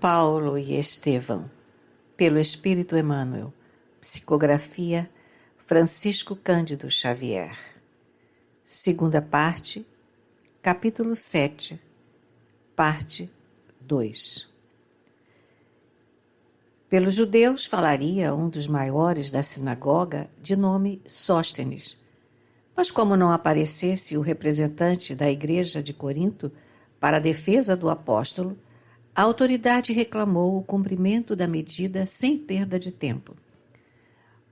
Paulo e Estevão, pelo Espírito Emmanuel, psicografia Francisco Cândido Xavier. Segunda parte, capítulo 7, parte 2. Pelos judeus falaria um dos maiores da sinagoga, de nome Sóstenes. Mas como não aparecesse o representante da igreja de Corinto para a defesa do apóstolo, a autoridade reclamou o cumprimento da medida sem perda de tempo.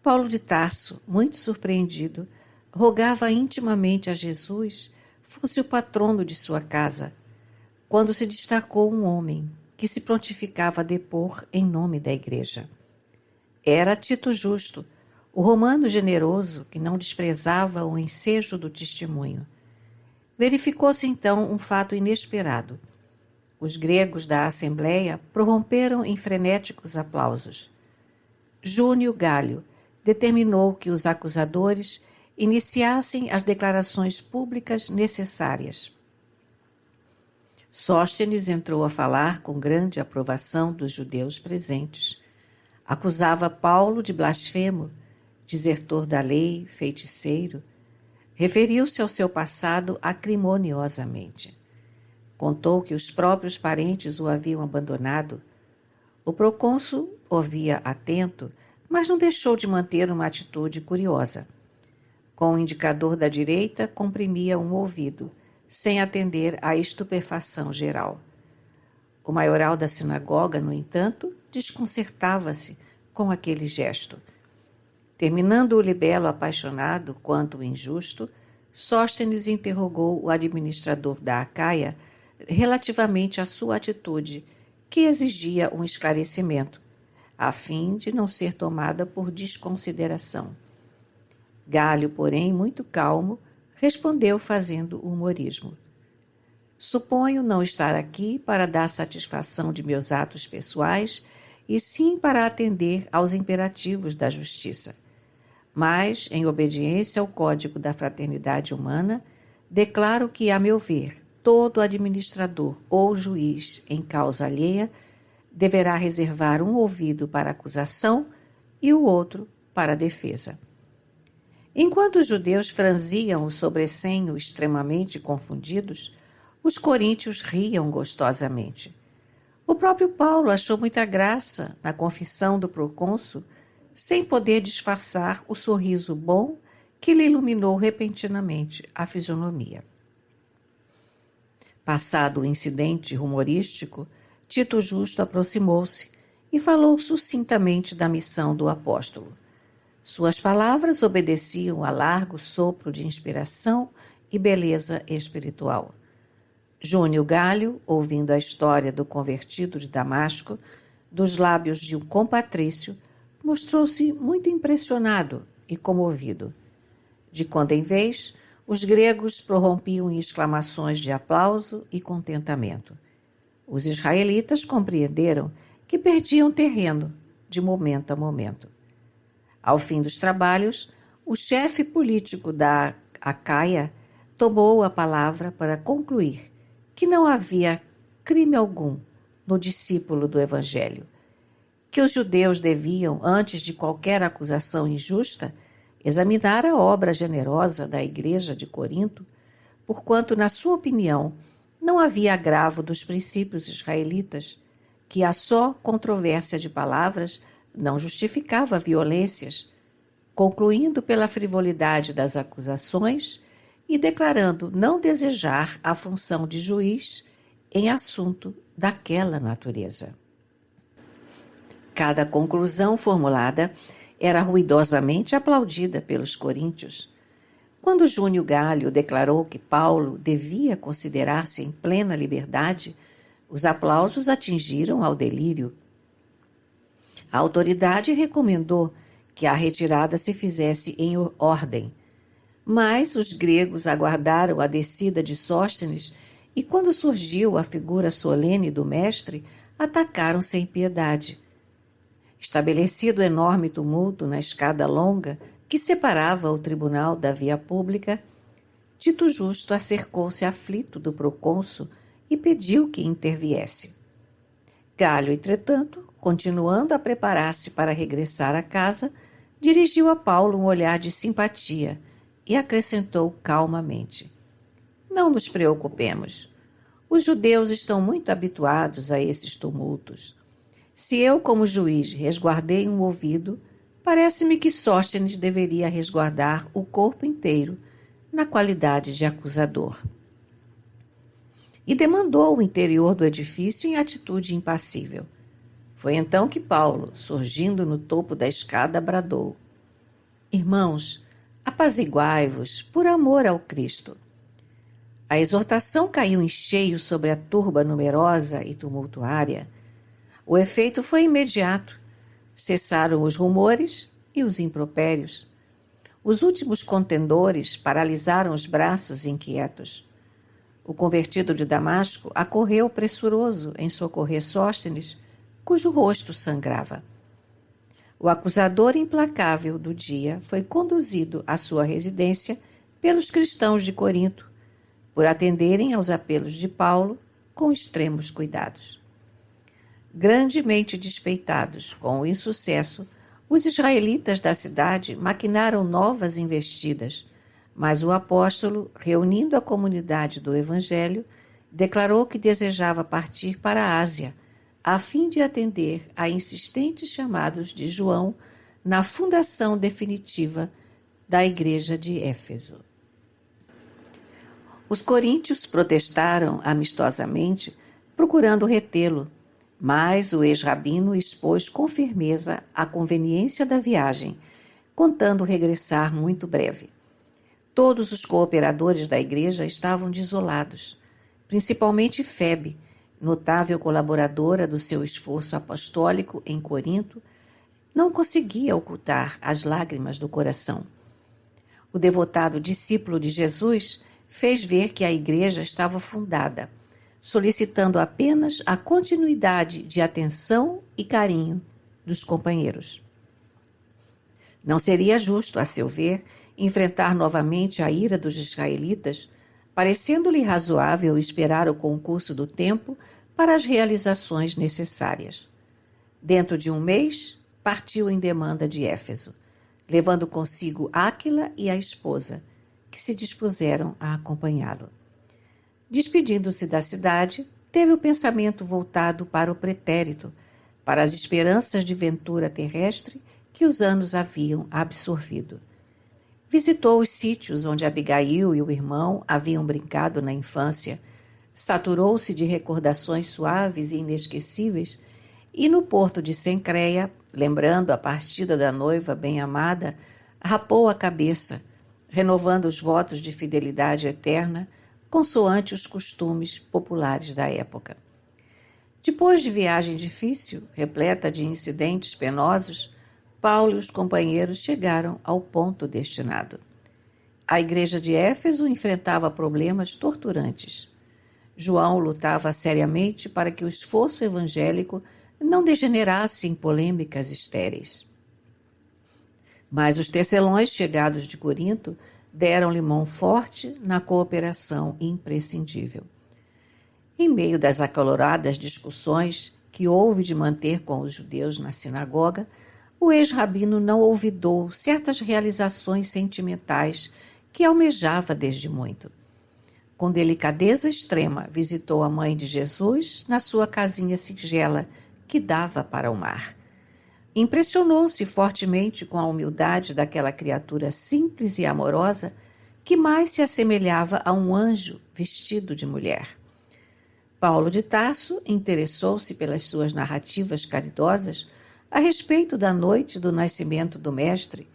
Paulo de Tarso, muito surpreendido, rogava intimamente a Jesus fosse o patrono de sua casa, quando se destacou um homem que se prontificava a depor em nome da igreja. Era Tito Justo, o romano generoso que não desprezava o ensejo do testemunho. Verificou-se então um fato inesperado. Os gregos da Assembleia prorromperam em frenéticos aplausos. Júnio Gálio determinou que os acusadores iniciassem as declarações públicas necessárias. Sóstenes entrou a falar com grande aprovação dos judeus presentes. Acusava Paulo de blasfemo, desertor da lei, feiticeiro. Referiu-se ao seu passado acrimoniosamente. Contou que os próprios parentes o haviam abandonado. O procônsul ouvia atento, mas não deixou de manter uma atitude curiosa. Com o indicador da direita, comprimia um ouvido, sem atender à estupefação geral. O maioral da sinagoga, no entanto, desconcertava-se com aquele gesto. Terminando o libelo apaixonado quanto injusto, Sóstenes interrogou o administrador da Acaia relativamente à sua atitude, que exigia um esclarecimento, a fim de não ser tomada por desconsideração. Gálio, porém, muito calmo, respondeu fazendo humorismo. Suponho não estar aqui para dar satisfação de meus atos pessoais, e sim para atender aos imperativos da justiça. Mas, em obediência ao Código da Fraternidade Humana, declaro que, a meu ver, todo administrador ou juiz em causa alheia deverá reservar um ouvido para a acusação e o outro para a defesa. Enquanto os judeus franziam o sobrecenho extremamente confundidos, os coríntios riam gostosamente. O próprio Paulo achou muita graça na confissão do procônsul, sem poder disfarçar o sorriso bom que lhe iluminou repentinamente a fisionomia. Passado o incidente humorístico, Tito Justo aproximou-se e falou sucintamente da missão do apóstolo. Suas palavras obedeciam a largo sopro de inspiração e beleza espiritual. Júnio Gálio, ouvindo a história do convertido de Damasco, dos lábios de um compatrício, mostrou-se muito impressionado e comovido. De quando em vez, os gregos prorrompiam em exclamações de aplauso e contentamento. Os israelitas compreenderam que perdiam terreno de momento a momento. Ao fim dos trabalhos, o chefe político da Acaia tomou a palavra para concluir que não havia crime algum no discípulo do Evangelho, que os judeus deviam, antes de qualquer acusação injusta, examinar a obra generosa da igreja de Corinto, porquanto, na sua opinião, não havia agravo dos princípios israelitas, que a só controvérsia de palavras não justificava violências, concluindo pela frivolidade das acusações e declarando não desejar a função de juiz em assunto daquela natureza. Cada conclusão formulada era ruidosamente aplaudida pelos coríntios. Quando Júnio Gálio declarou que Paulo devia considerar-se em plena liberdade, os aplausos atingiram ao delírio. A autoridade recomendou que a retirada se fizesse em ordem, mas os gregos aguardaram a descida de Sóstenes e, quando surgiu a figura solene do mestre, atacaram sem piedade. Estabelecido enorme tumulto na escada longa que separava o tribunal da via pública, Tito Justo acercou-se aflito do procônsul e pediu que interviesse. Galho, entretanto, continuando a preparar-se para regressar à casa, dirigiu a Paulo um olhar de simpatia e acrescentou calmamente: Não nos preocupemos. Os judeus estão muito habituados a esses tumultos. Se eu, como juiz, resguardei um ouvido, parece-me que Sóstenes deveria resguardar o corpo inteiro, na qualidade de acusador. E demandou o interior do edifício em atitude impassível. Foi então que Paulo, surgindo no topo da escada, bradou: Irmãos, apaziguai-vos por amor ao Cristo. A exortação caiu em cheio sobre a turba numerosa e tumultuária. O efeito foi imediato. Cessaram os rumores e os impropérios. Os últimos contendores paralisaram os braços inquietos. O convertido de Damasco acorreu pressuroso em socorrer Sóstenes, cujo rosto sangrava. O acusador implacável do dia foi conduzido à sua residência pelos cristãos de Corinto, por atenderem aos apelos de Paulo com extremos cuidados. Grandemente despeitados com o insucesso, os israelitas da cidade maquinaram novas investidas, mas o apóstolo, reunindo a comunidade do Evangelho, declarou que desejava partir para a Ásia, a fim de atender a insistentes chamados de João na fundação definitiva da igreja de Éfeso. Os coríntios protestaram amistosamente, procurando retê-lo, mas o ex-rabino expôs com firmeza a conveniência da viagem, contando regressar muito breve. Todos os cooperadores da igreja estavam desolados, principalmente Febe, notável colaboradora do seu esforço apostólico em Corinto, não conseguia ocultar as lágrimas do coração. O devotado discípulo de Jesus fez ver que a igreja estava fundada, solicitando apenas a continuidade de atenção e carinho dos companheiros. Não seria justo, a seu ver, enfrentar novamente a ira dos israelitas, parecendo-lhe razoável esperar o concurso do tempo para as realizações necessárias. Dentro de um mês, partiu em demanda de Éfeso, levando consigo Áquila e a esposa, que se dispuseram a acompanhá-lo. Despedindo-se da cidade, teve o pensamento voltado para o pretérito, para as esperanças de ventura terrestre que os anos haviam absorvido. Visitou os sítios onde Abigail e o irmão haviam brincado na infância, saturou-se de recordações suaves e inesquecíveis, e no porto de Cencreia, lembrando a partida da noiva bem-amada, rapou a cabeça, renovando os votos de fidelidade eterna, consoante os costumes populares da época. Depois de viagem difícil, repleta de incidentes penosos, Paulo e os companheiros chegaram ao ponto destinado. A igreja de Éfeso enfrentava problemas torturantes. João lutava seriamente para que o esforço evangélico não degenerasse em polêmicas estéreis. Mas os tecelões chegados de Corinto deram-lhe mão forte na cooperação imprescindível. Em meio das acaloradas discussões que houve de manter com os judeus na sinagoga, o ex-rabino não olvidou certas realizações sentimentais que almejava desde muito. Com delicadeza extrema, visitou a mãe de Jesus na sua casinha singela que dava para o mar. Impressionou-se fortemente com a humildade daquela criatura simples e amorosa que mais se assemelhava a um anjo vestido de mulher. Paulo de Tarso interessou-se pelas suas narrativas caridosas a respeito da noite do nascimento do Mestre,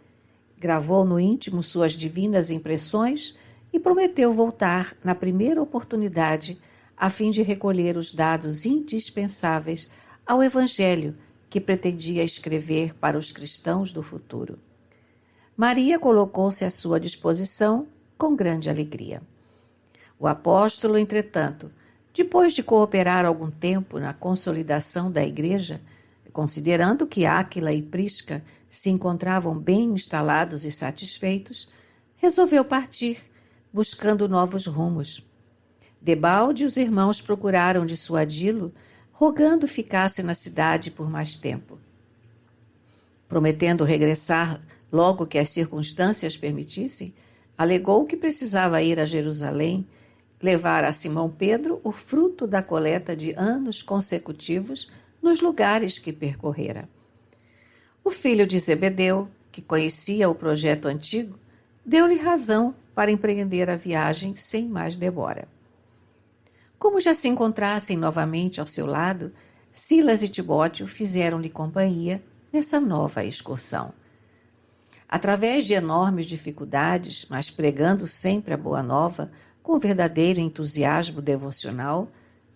gravou no íntimo suas divinas impressões e prometeu voltar na primeira oportunidade a fim de recolher os dados indispensáveis ao Evangelho que pretendia escrever para os cristãos do futuro. Maria colocou-se à sua disposição com grande alegria. O apóstolo, entretanto, depois de cooperar algum tempo na consolidação da igreja, considerando que Áquila e Prisca se encontravam bem instalados e satisfeitos, resolveu partir, buscando novos rumos. Debalde, os irmãos procuraram dissuadi-lo, rogando ficasse na cidade por mais tempo. Prometendo regressar logo que as circunstâncias permitissem, alegou que precisava ir a Jerusalém, levar a Simão Pedro o fruto da coleta de anos consecutivos nos lugares que percorrera. O filho de Zebedeu, que conhecia o projeto antigo, deu-lhe razão para empreender a viagem sem mais demora. Como já se encontrassem novamente ao seu lado, Silas e Timóteo fizeram-lhe companhia nessa nova excursão. Através de enormes dificuldades, mas pregando sempre a boa nova, com verdadeiro entusiasmo devocional,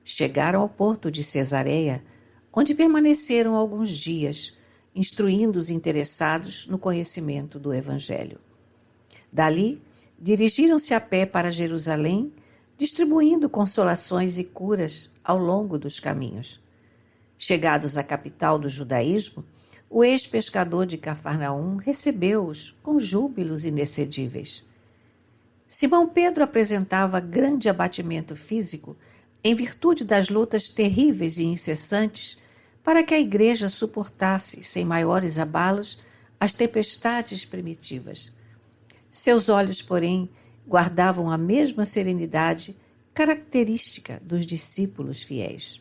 chegaram ao porto de Cesareia, onde permaneceram alguns dias, instruindo os interessados no conhecimento do Evangelho. Dali, dirigiram-se a pé para Jerusalém, distribuindo consolações e curas ao longo dos caminhos. Chegados à capital do judaísmo, o ex-pescador de Cafarnaum recebeu-os com júbilos inexcedíveis. Simão Pedro apresentava grande abatimento físico em virtude das lutas terríveis e incessantes para que a igreja suportasse, sem maiores abalos, as tempestades primitivas. Seus olhos, porém, guardavam a mesma serenidade característica dos discípulos fiéis.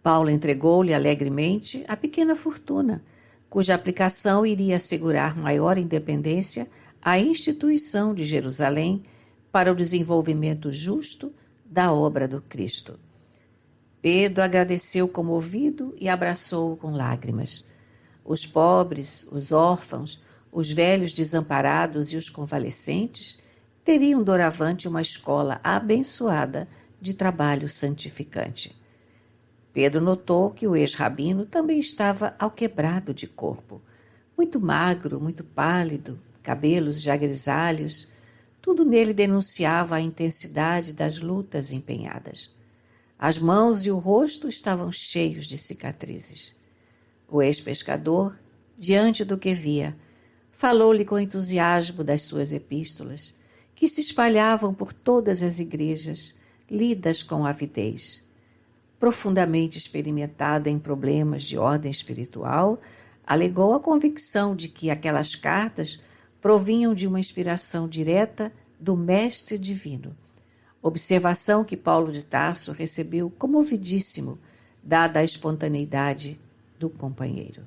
Paulo entregou-lhe alegremente a pequena fortuna, cuja aplicação iria assegurar maior independência à instituição de Jerusalém para o desenvolvimento justo da obra do Cristo. Pedro agradeceu comovido e abraçou-o com lágrimas. Os pobres, os órfãos, os velhos desamparados e os convalescentes teriam doravante uma escola abençoada de trabalho santificante. Pedro notou que o ex-rabino também estava alquebrado de corpo, muito magro, muito pálido, cabelos já grisalhos, tudo nele denunciava a intensidade das lutas empenhadas. As mãos e o rosto estavam cheios de cicatrizes. O ex-pescador, diante do que via, falou-lhe com entusiasmo das suas epístolas, que se espalhavam por todas as igrejas, lidas com avidez. Profundamente experimentada em problemas de ordem espiritual, alegou a convicção de que aquelas cartas provinham de uma inspiração direta do Mestre Divino, observação que Paulo de Tarso recebeu comovidíssimo, dada a espontaneidade do companheiro.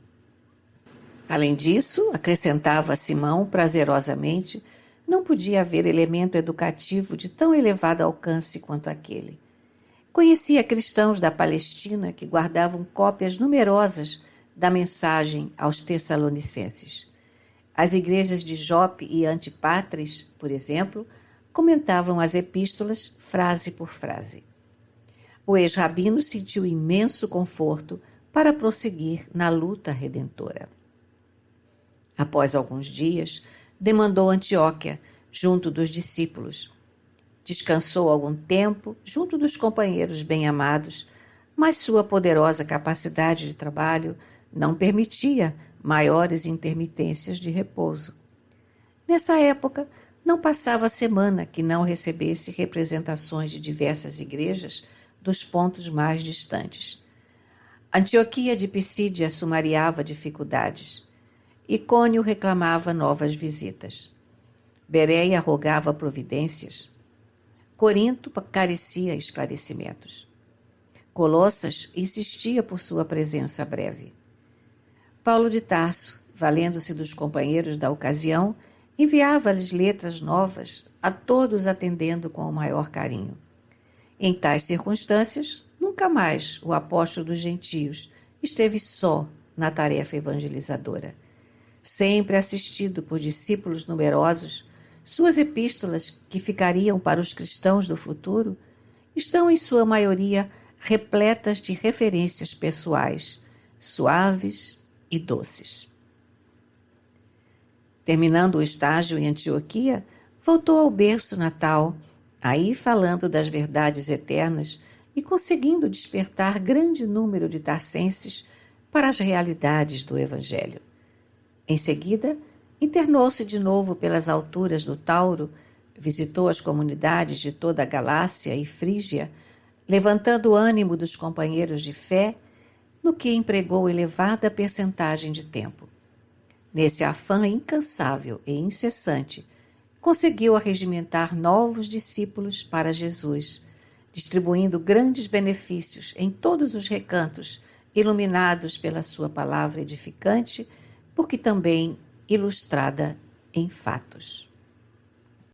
Além disso, acrescentava Simão prazerosamente, não podia haver elemento educativo de tão elevado alcance quanto aquele. Conhecia cristãos da Palestina que guardavam cópias numerosas da mensagem aos Tessalonicenses. As igrejas de Jope e Antipátres, por exemplo, comentavam as epístolas frase por frase. O ex-rabino sentiu imenso conforto para prosseguir na luta redentora. Após alguns dias, demandou Antioquia, junto dos discípulos. Descansou algum tempo junto dos companheiros bem-amados, mas sua poderosa capacidade de trabalho não permitia maiores intermitências de repouso. Nessa época, não passava semana que não recebesse representações de diversas igrejas dos pontos mais distantes. Antioquia de Pisídia sumariava dificuldades. Icônio reclamava novas visitas. Bereia rogava providências. Corinto carecia esclarecimentos. Colossas insistia por sua presença breve. Paulo de Tarso, valendo-se dos companheiros da ocasião, enviava-lhes letras novas, a todos atendendo com o maior carinho. Em tais circunstâncias, nunca mais o apóstolo dos gentios esteve só na tarefa evangelizadora. Sempre assistido por discípulos numerosos, suas epístolas, que ficariam para os cristãos do futuro, estão em sua maioria repletas de referências pessoais, suaves e doces. Terminando o estágio em Antioquia, voltou ao berço natal, aí falando das verdades eternas e conseguindo despertar grande número de tarcenses para as realidades do Evangelho. Em seguida, internou-se de novo pelas alturas do Tauro, visitou as comunidades de toda a Galácia e Frígia, levantando o ânimo dos companheiros de fé, no que empregou elevada percentagem de tempo. Nesse afã incansável e incessante, conseguiu arregimentar novos discípulos para Jesus, distribuindo grandes benefícios em todos os recantos, iluminados pela sua palavra edificante, porque também ilustrada em fatos.